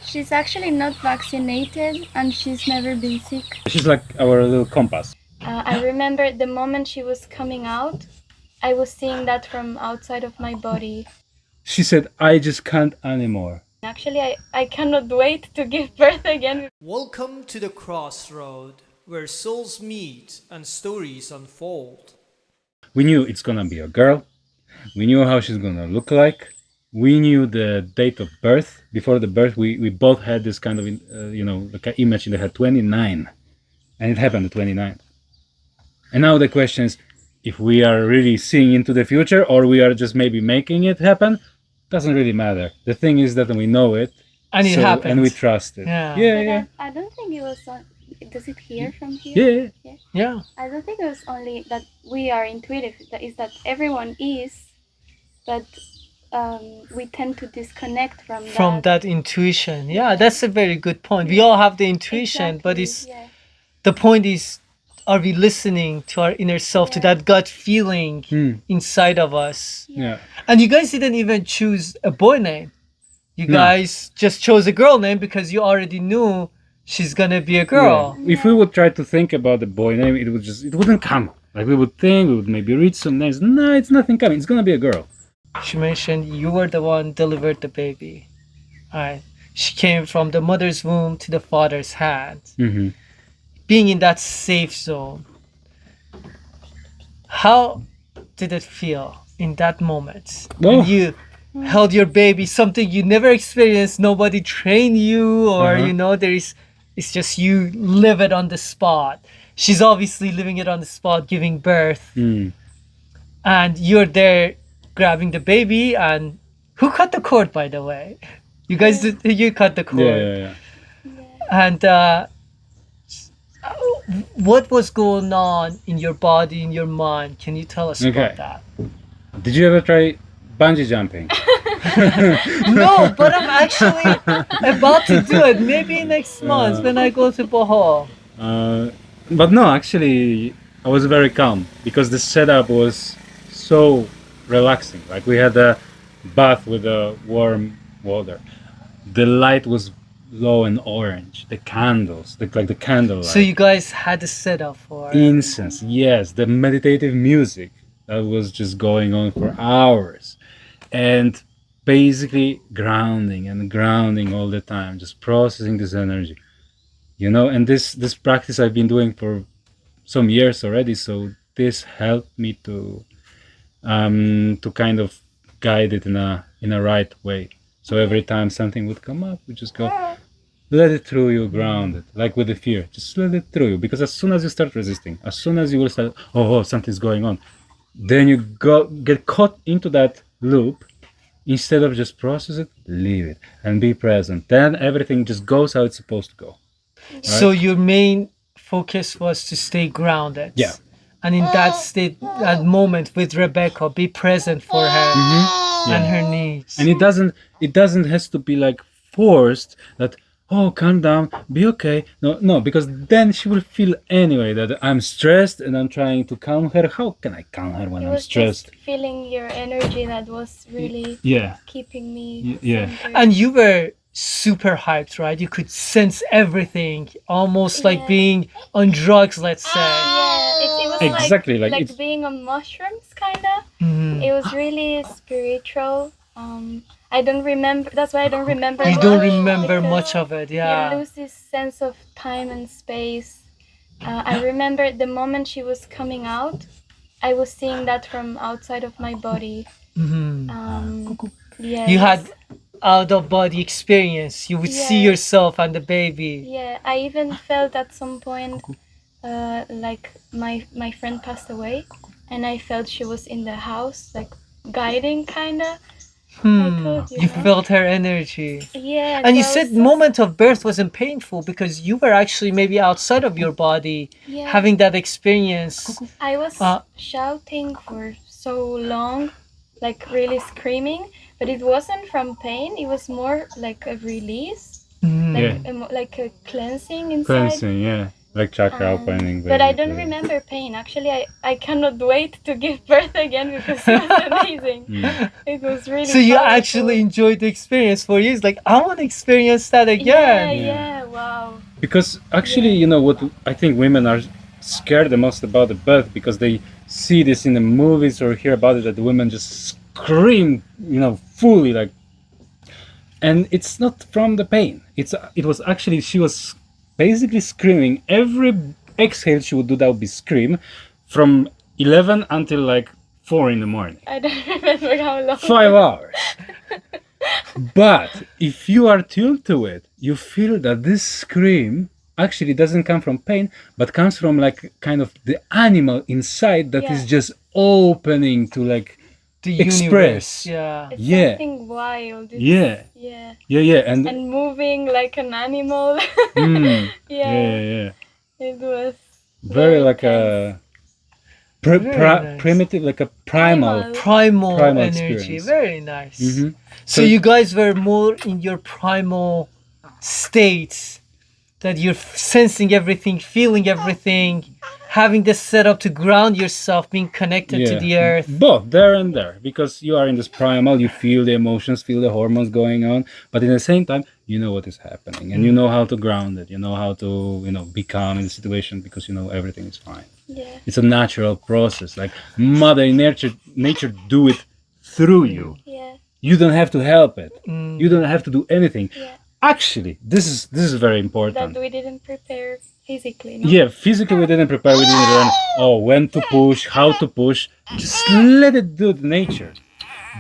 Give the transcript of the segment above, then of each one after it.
She's actually not vaccinated and she's never been sick. She's like our little compass. I remember the moment she was coming out, I was seeing that from outside of my body. She said, I just can't anymore. Actually, I cannot wait to give birth again. Welcome to the crossroad where souls meet and stories unfold. We knew it's gonna be a girl. We knew how she's gonna look like. We knew the date of birth. Before the birth, we both had this kind of, like an image in the head, 29. And it happened the 29th. And now the question is, if we are really seeing into the future or we are just maybe making it happen, doesn't really matter. The thing is that we know it. And it happened. And we trust it. Yeah. I don't think it was on. Does it hear from here? Yeah. I don't think it was only that we are intuitive. That is that everyone is, but we tend to disconnect from that intuition. Yeah, that's a very good point. We all have the intuition, but the point is, are we listening to our inner self, to that gut feeling inside of us? Yeah. And you guys didn't even choose a boy name. You guys just chose a girl name because you already knew she's gonna be a girl. Yeah. If we would try to think about the boy name, it wouldn't come. Like we would maybe read some names. No, it's nothing coming. It's gonna be a girl. She mentioned you were the one delivered the baby. All right. She came from the mother's womb to the father's hand. Mm-hmm. Being in that safe zone, how did it feel in that moment when you held your baby, something you never experienced, nobody trained you, or it's just you live it on the spot. She's obviously living it on the spot, giving birth, and you're there grabbing the baby. And who cut the cord, by the way? You guys you cut the cord. Yeah. And what was going on in your body, in your mind? Can you tell us about that? Did you ever try bungee jumping? No, but I'm actually about to do it. Maybe next month when I go to Bohol. But no, actually, I was very calm because the setup was so relaxing. Like we had a bath with a warm water. The light was low and orange. The candles, like the candlelight. So you guys had a setup for incense. Yes, the meditative music that was just going on for hours, and basically grounding all the time, just processing this energy, And this practice I've been doing for some years already. So this helped me to kind of guide it in a right way. So every time something would come up, we just go, let it through you, ground it, like with the fear. Just let it through you, because as soon as you start resisting, as soon as you will start, something's going on, then you get caught into that loop. Instead of just process it, leave it and be present. Then everything just goes how it's supposed to go. Right? So your main focus was to stay grounded. Yeah. And in that state, that moment with Rebecca, be present for her and her needs. And it doesn't has to be like forced that, calm down, be okay. No, because then she will feel anyway that I'm stressed and I'm trying to calm her. How can I calm her when I'm stressed? Just feeling your energy that was really keeping me centered. And you were super hyped, right? You could sense everything, almost like being on drugs, let's say. Yeah, it was exactly like being on mushrooms, kind of. It was really spiritual. I don't remember. That's why I don't remember. You don't remember much of it, yeah. You lose this sense of time and space. I remember the moment she was coming out, I was seeing that from outside of my body. You had out-of-body experience. You would see yourself and the baby. Yeah, I even felt at some point like my friend passed away, and I felt she was in the house, like guiding, kind of. You felt her energy. Yeah. And you said moment of birth wasn't painful because you were actually maybe outside of your body having that experience. I was shouting for so long, like really screaming, but it wasn't from pain. It was more like a release, like a cleansing inside. Cleansing, like chakra opening. But I don't basically. remember pain. Actually, I cannot wait to give birth again because it was amazing. It was really So you powerful. actually enjoyed the experience for you. It's like, I want to experience that Yeah, again. yeah, wow. Because actually, you know what I think women are scared the most about the birth because they see this in the movies or hear about it that the women just scream, you know, fully like, and it's not from the pain. It was actually she was basically screaming every exhale she would do that would be scream from 11 until like 4 in the morning. I don't remember how long. 5 hours. But if you are tuned to it, you feel that this scream actually doesn't come from pain, but comes from like kind of the animal inside that is Yeah. just opening to like The express. universe. Yeah. It's Yeah. something wild. It's, Yeah. Yeah. Yeah, and And moving like an animal. mm, Yeah. yeah. It was Very like tense. a Very nice. primitive, like a primal. Primal. Primal Primal energy. experience. Very nice. Mhm. So you guys were more in your primal states, that you're sensing everything, feeling everything, having this setup to ground yourself, being connected to the earth. Both there and there, because you are in this primal, you feel the emotions, feel the hormones going on, but at the same time, you know what is happening, and you know how to ground it. You know how to, you know, be calm in the situation because you know everything is fine. Yeah. It's a natural process. Like Mother Nature do it through you. Yeah. You don't have to help it. You don't have to do anything. Yeah. Actually, this is very important. That we didn't prepare physically. No? Yeah, physically we didn't prepare, we didn't learn, when to push, how to push. Just let it do the nature.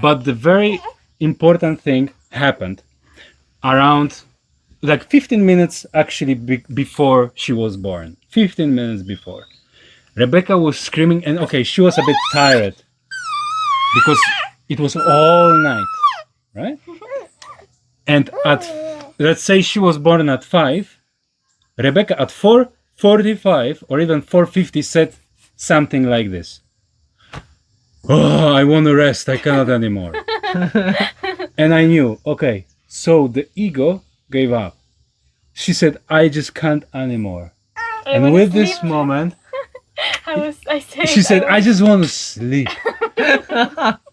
But the very important thing happened around like 15 minutes actually before she was born. 15 minutes before. Rebecca was screaming, and okay, she was a bit tired because it was all night, right? And at, let's say she was born at 5, Rebecca at 4:45 or even 4:50 said something like this. Oh, I want to rest. I cannot anymore. And I knew, okay, so the ego gave up. She said, I just can't anymore. And wanna with this sleep. moment, I said. she said, I just want to sleep.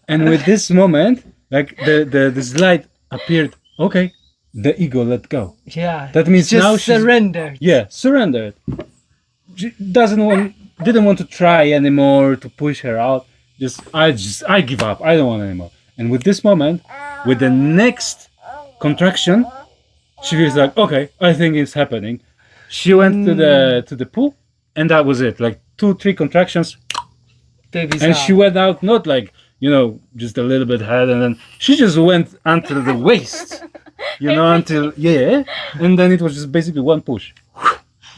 And with this moment, like this light appeared, okay, the ego let go. Yeah. That means just now she's surrendered. Yeah, surrendered. She didn't want to try anymore to push her out. I give up. I don't want anymore. And with this moment, with the next contraction, she feels like, okay, I think it's happening. She went to the pool, and that was it. Like 2-3 contractions, Baby's and out. she went out not like, you know, just a little bit head, and then she just went until the waist, you know, until and then it was just basically one push.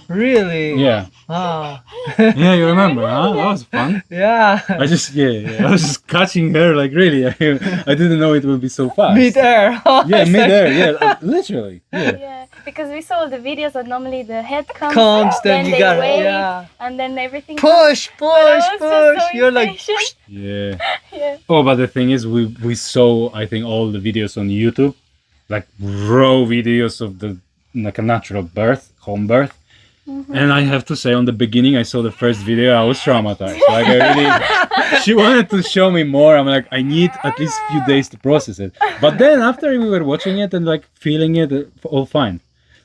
Really? Yeah. Ah. Yeah, you remember, huh? That was fun. Yeah. I just, I was just catching her like really. I didn't know it would be so fast. Mid-air. Yeah, mid-air, literally. Yeah. Yeah, because we saw the videos that normally the head comes, Comes, then you they got it. wait, Yeah. and then everything Push, But I was push, just push. so You're like, impatient. Yeah. Yeah. Oh, but the thing is, we saw, I think, all the videos on YouTube, like raw videos of the like a natural birth, home birth. And I have to say, on the beginning, I saw the first video, I was traumatized. Like I really, she wanted to show me more. I'm like, I need at least a few days to process it. But then after we were watching it and like feeling it, all fine.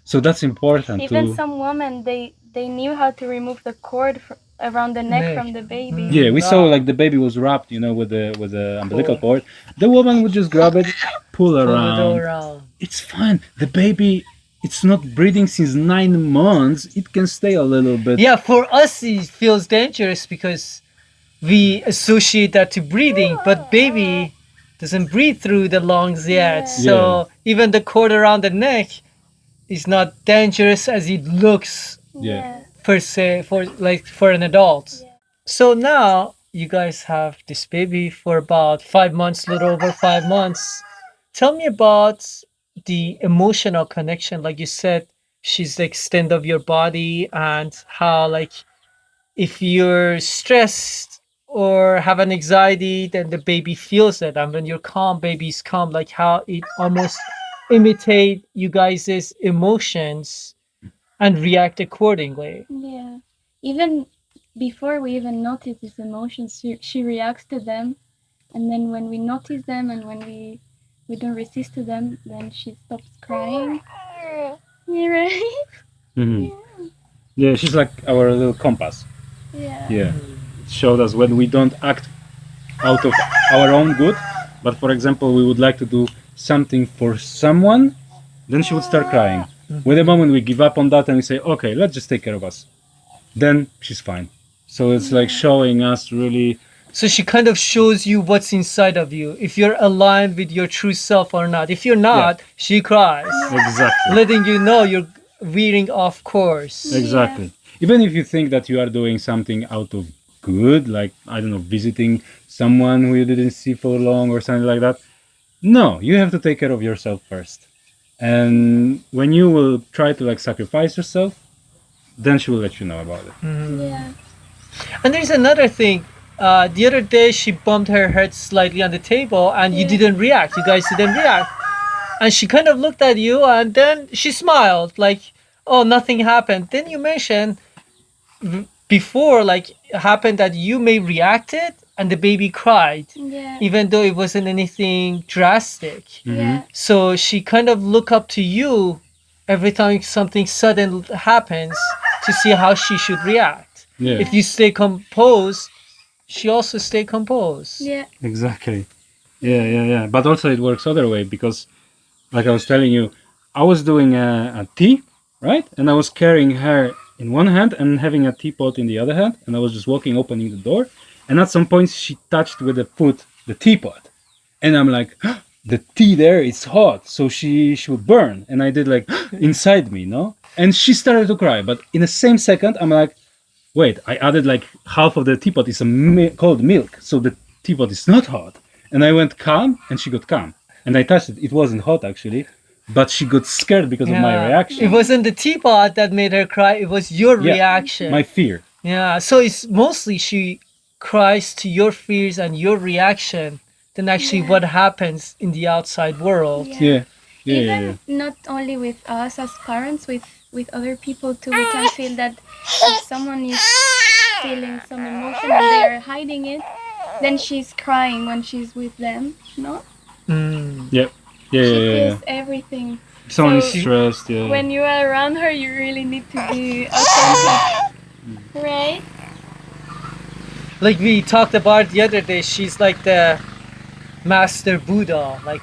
So that's important. Even some women, they knew how to remove the cord around the neck from the baby. Yeah, we saw like the baby was wrapped, you know, with the umbilical cord. The woman would just grab it, pull around. It's fine. The baby, it's not breathing since 9 months. It can stay a little bit. Yeah, for us it feels dangerous because we associate that to breathing, but baby doesn't breathe through the lungs yet. So even the cord around the neck is not dangerous as it looks per se for an adult. Yeah. So now you guys have this baby for about 5 months, little over 5 months. Tell me about the emotional connection. Like you said, she's the extent of your body, and how like if you're stressed or have an anxiety, then the baby feels it, and when you're calm, baby's calm. Like how it almost imitate you guys' emotions. and react accordingly. Yeah. Even before we even notice these emotions, she reacts to them, and then when we notice them and when we don't resist to them, then she stops crying. Yeah, right? Mhm. Yeah, she's like our little compass. Yeah. Yeah, it showed us when we don't act out of our own good, but for example, we would like to do something for someone, then she would start crying. With the moment we give up on that and we say, okay, let's just take care of us, then she's fine. So it's like showing us really, So she kind of shows you what's inside of you, if you're aligned with your true self or not. If you're not, she cries, exactly, letting you know you're veering off course. exactly. Even if you think that you are doing something out of good, like, I don't know, visiting someone who you didn't see for long or something like that, no, you have to take care of yourself first. And when you will try to like sacrifice yourself, then she will let you know about it. Yeah. And there's another thing. The other day she bumped her head slightly on the table and you didn't react. You guys didn't react. And she kind of looked at you and then she smiled like, oh, nothing happened. Then you mentioned before, like, it happened that you may reacted and the baby cried, Yeah. even though it wasn't anything drastic. Yeah. So she kind of look up to you every time something sudden happens to see how she should react. Yeah, If you stay composed, she also stay composed. Yeah. exactly. Yeah. But also it works other way because, like I was telling you, I was doing a tea, right? And I was carrying her in one hand and having a teapot in the other hand, and I was just walking, opening the door, and at some point she touched with the foot the teapot, and I'm like, the tea there is hot, so she would burn, and I did like inside me, no? And she started to cry, but in the same second, I'm like, wait, I added like half of the teapot is a cold milk, so the teapot is not hot. And I went calm, and she got calm. And I touched it. It wasn't hot actually, but she got scared because of my reaction. It wasn't the teapot that made her cry, it was your Yeah, reaction. my fear. Yeah, so it's mostly she cries to your fears and your reaction than actually what happens in the outside world. Yeah. Even not only with us as parents, with other people too, we can feel that if someone is feeling some emotion and they are hiding it, then she's crying when she's with them. No, Mm. Yeah. she Yeah. feels everything. If someone So is stressed, yeah. When you are around her, you really need to be authentic, right? Like we talked about the other day, she's like the master Buddha, like,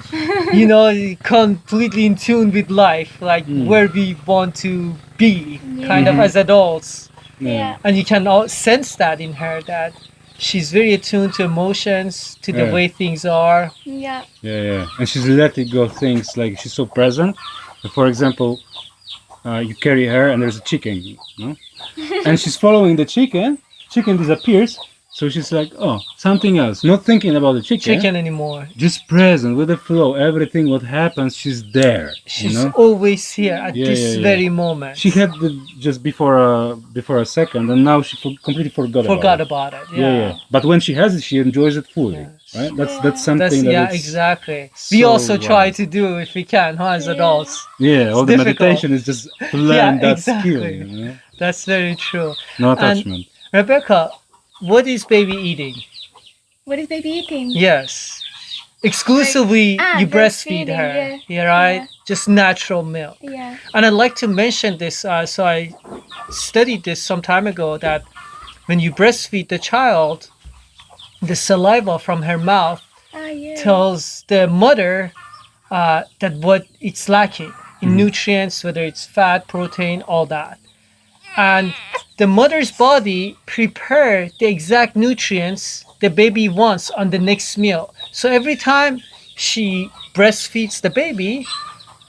you know, completely in tune with life, like where we want to be, kind of as adults. Yeah. And you can all sense that in her, that she's very attuned to emotions, to the Yeah. way things are. Yeah. Yeah. And she's letting go things, like she's so present. For example, you carry her and there's a chicken, no? And she's following the chicken disappears, so she's like, oh, something else, not thinking about the Chicken anymore. just present with the flow, everything what happens, she's there. She's you know? always here at Yeah, this yeah, yeah. very moment. She had the, just before a second, and now she completely forgot about it. about it. Yeah. But when she has it, she enjoys it fully, Yes. right? That's something That's, that yeah, it's- exactly. We so also try wise. to do if we can, as adults. Yeah, all the difficult. meditation is just to learn that skill, exactly. you know? That's very true. No attachment. Rebecca, what is baby eating? What is baby eating? Yes. Exclusively, you breastfeed breastfeeding, her. yeah. Right? Yeah. Just natural milk. Yeah. And I'd like to mention this. So I studied this some time ago, that when you breastfeed the child, the saliva from her mouth Yeah. tells the mother that what it's lacking in nutrients, whether it's fat, protein, all that. And the mother's body prepare the exact nutrients the baby wants on the next meal. So every time she breastfeeds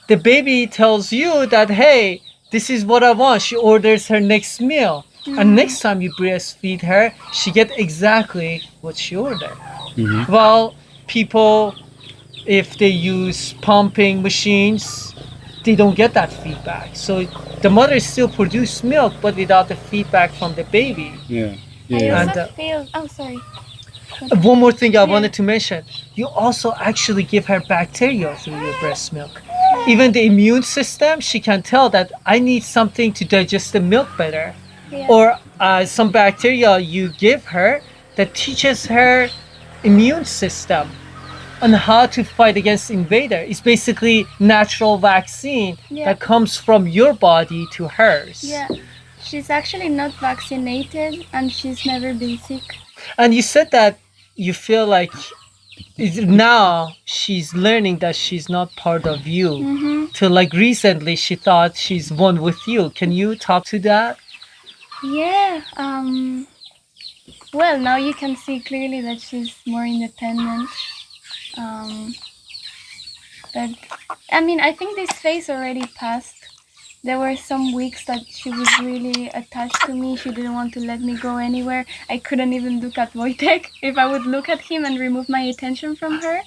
the baby tells you that, hey, this is what I want. She orders her next meal. And next time you breastfeed her, she get exactly what she ordered. Well, people, if they use pumping machines, they don't get that feedback. So the mother still produce milk, but without the feedback from the baby. Yeah. I Yeah. also And, feel. Oh, sorry. One more thing I wanted to mention. You also actually give her bacteria through your breast milk. Even the immune system, she can tell that I need something to digest the milk better. Yeah. Or some bacteria you give her that teaches her immune system on how to fight against invader. It's basically natural vaccine Yeah. that comes from your body to hers. Yeah. She's actually not vaccinated and she's never been sick. And you said that you feel like now she's learning that she's not part of you. Mm-hmm. Till like recently she thought she's one with you. Can you talk to that? Yeah. Well, now you can see clearly that she's more independent. But I mean, I think this phase already passed. There were some weeks that she was really attached to me. She didn't want to let me go anywhere. I couldn't even look at Wojtek. If I would look at him and remove my attention from her,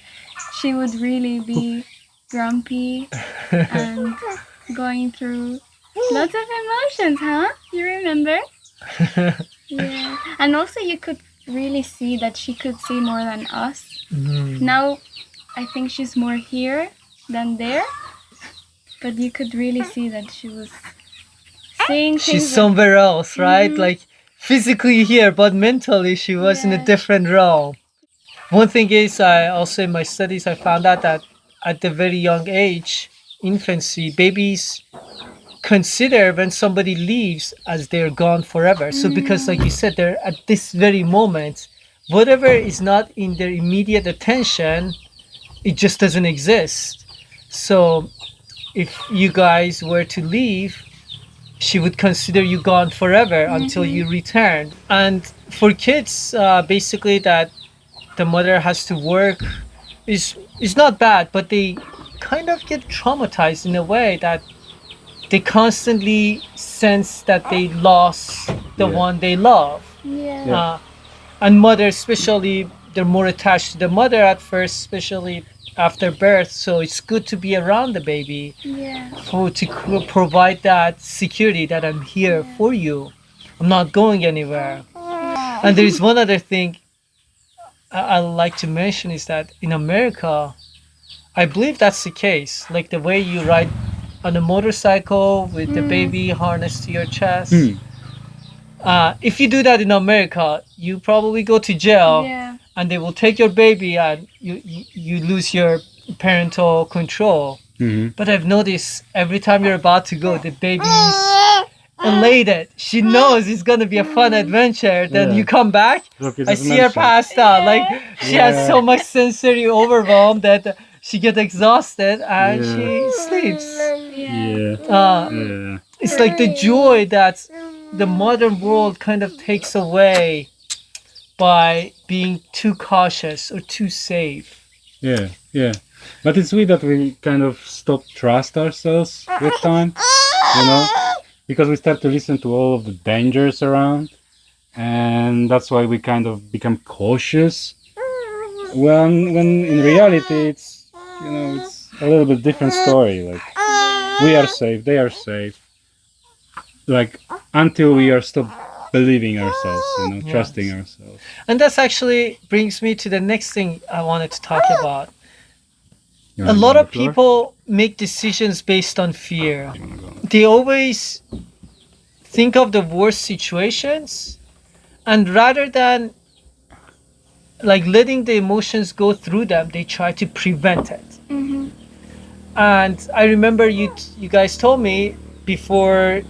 she would really be grumpy and going through lots of emotions, huh? You remember? Yeah. And also you could really see that she could see more than us. Now I think she's more here than there. But you could really see that she was seeing She's things. somewhere else, right? Like physically here, but mentally she was in a Yeah. different realm. One thing is, I also in my studies I found out that at the very young age, infancy, babies consider when somebody leaves as they're gone forever. So because like you said, they're at this very moment, whatever is not in their immediate attention, it just doesn't exist. So if you guys were to leave, she would consider you gone forever until you return. And for kids, basically that the mother has to work is not bad, but they kind of get traumatized in a way that they constantly sense that they lost the Yeah. one they love. Yeah. Yeah. And mother especially, they're more attached to the mother at first, especially after birth. So it's good to be around the baby Yeah. to provide that security that I'm here for you. I'm not going anywhere. And there is one other thing I like to mention is that in America, I believe that's the case. Like the way you ride on a motorcycle with the baby harnessed to your chest. If you do that in America, you probably go to jail, Yeah. and they will take your baby, and you lose your parental control. Mhm. But I've noticed every time you're about to go, the baby's elated. She knows it's gonna be a fun adventure. Then Yeah. you come back, Look, it I is see her mentioned. passed out. Like she has Yeah. so much sensory overwhelm that she gets exhausted and Yeah. she sleeps. Yeah. Yeah. It's like the joy that the modern world kind of takes away by being too cautious or too safe. Yeah. Yeah. But it's weird that we kind of stop trust ourselves with time, you know, because we start to listen to all of the dangers around, and that's why we kind of become cautious. When in reality it's it's a little bit different story. Like we are safe, they are safe. Like until we are stop believing ourselves, trusting ourselves. And that's actually brings me to the next thing I wanted to talk about. You A wanna lot go on of the floor? people make decisions based on fear. You wanna go on- They always think of the worst situations, and rather than like letting the emotions go through them, they try to prevent it. Mm-hmm. And I remember you guys told me before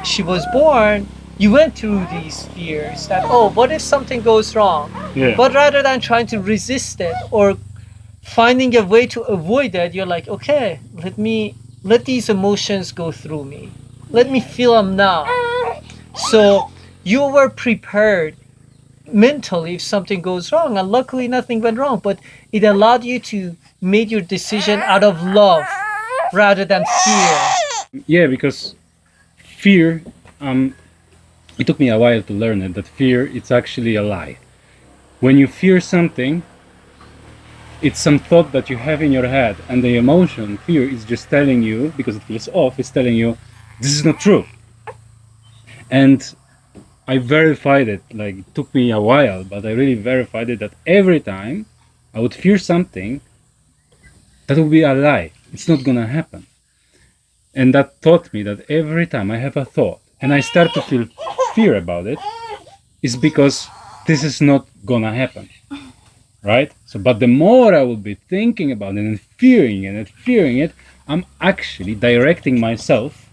she was born, you went through these fears that, oh, what if something goes wrong? Yeah. But rather than trying to resist it or finding a way to avoid it, you're like, okay, let these emotions go through me. Let me feel them now. So you were prepared mentally if something goes wrong, and luckily nothing went wrong, but it allowed you to make your decision out of love rather than fear. Yeah, because fear, it took me a while to learn it, that fear, it's actually a lie. When you fear something, it's some thought that you have in your head, and the emotion, fear, is just telling you, because it feels off, it's telling you, this is not true. And I verified it, like it took me a while, but I really verified it that every time I would fear something, that would be a lie. It's not gonna happen. And that taught me that every time I have a thought and I start to feel fear about it, is because this is not gonna happen. Right? So, but the more I will be thinking about it and fearing it, I'm actually directing myself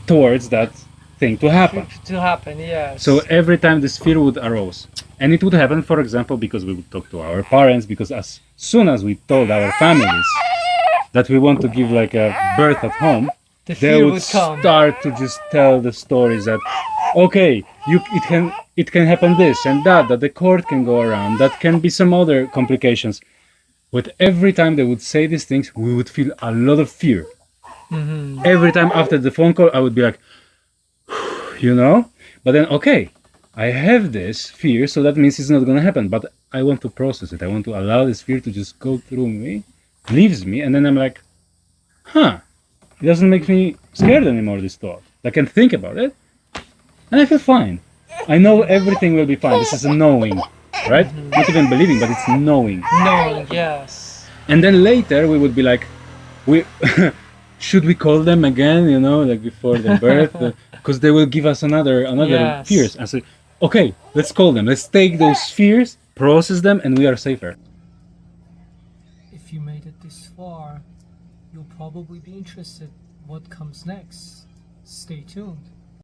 towards that thing to happen. To happen, yes. So every time this fear would arise, and it would happen, for example, because we would talk to our parents, because as soon as we told our families that we want to give like a birth at home, the they fear would come. start to just tell the stories that, okay, it can happen this and that the cord can go around, that can be some other complications. But every time they would say these things, we would feel a lot of fear. Every time after the phone call, I would be like, you know? But then, okay, I have this fear, so that means it's not going to happen. But I want to process it. I want to allow this fear to just go through me, leaves me, and then I'm like, it doesn't make me scared anymore, this thought. I can think about it, and I feel fine. I know everything will be fine. This is a knowing, right? Not even believing, but it's knowing. Knowing, yes. And then later we would be like, we should we call them again? You know, like before the birth, because they will give us another Yes. fears. And say, okay, let's call them. Let's take those fears, process them, and we are safer. If you made it this far, you'll probably be interested what comes next. Stay tuned.